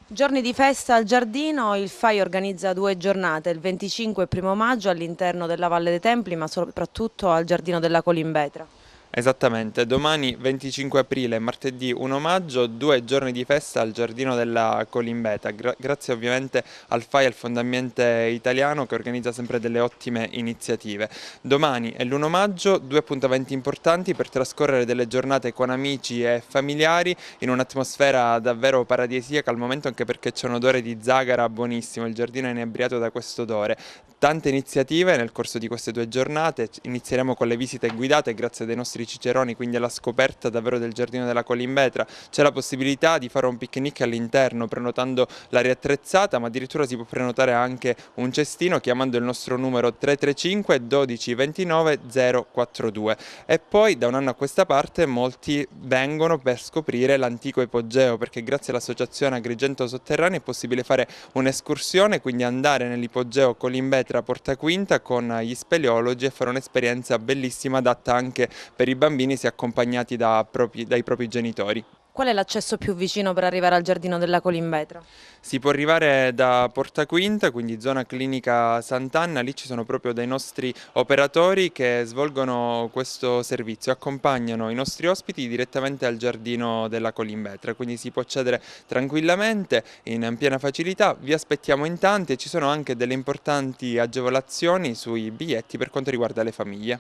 Giorni di festa al giardino, il FAI organizza 2 giornate, il 25 e 1° maggio all'interno della Valle dei Templi, ma soprattutto al giardino della Colimbetra. Esattamente, domani 25 aprile e martedì 1 maggio, 2 giorni di festa al Giardino della Colimbeta, grazie ovviamente al FAI e al Fondambiente Italiano che organizza sempre delle ottime iniziative. Domani e l'1 maggio, due appuntamenti importanti per trascorrere delle giornate con amici e familiari in un'atmosfera davvero paradisiaca al momento, anche perché c'è un odore di zagara buonissimo, il giardino è inebriato da questo odore. Tante iniziative nel corso di queste 2 giornate, inizieremo con le visite guidate grazie dei nostri ciceroni, quindi alla scoperta davvero del giardino della Colimbetra. C'è la possibilità di fare un picnic all'interno prenotando l'area attrezzata, ma addirittura si può prenotare anche un cestino chiamando il nostro numero 335 12 29 042. E poi da un anno a questa parte molti vengono per scoprire l'antico ipogeo, perché grazie all'associazione Agrigento Sotterranei è possibile fare un'escursione, quindi andare nell'ipogeo Colimbetra Porta Quinta con gli speleologi e fare un'esperienza bellissima adatta anche per i bambini se accompagnati dai propri genitori. Qual è l'accesso più vicino per arrivare al giardino della Colimbetra? Si può arrivare da Porta Quinta, quindi zona clinica Sant'Anna, lì ci sono proprio dei nostri operatori che svolgono questo servizio, accompagnano i nostri ospiti direttamente al giardino della Colimbetra, quindi si può accedere tranquillamente in piena facilità. Vi aspettiamo in tanti e ci sono anche delle importanti agevolazioni sui biglietti per quanto riguarda le famiglie.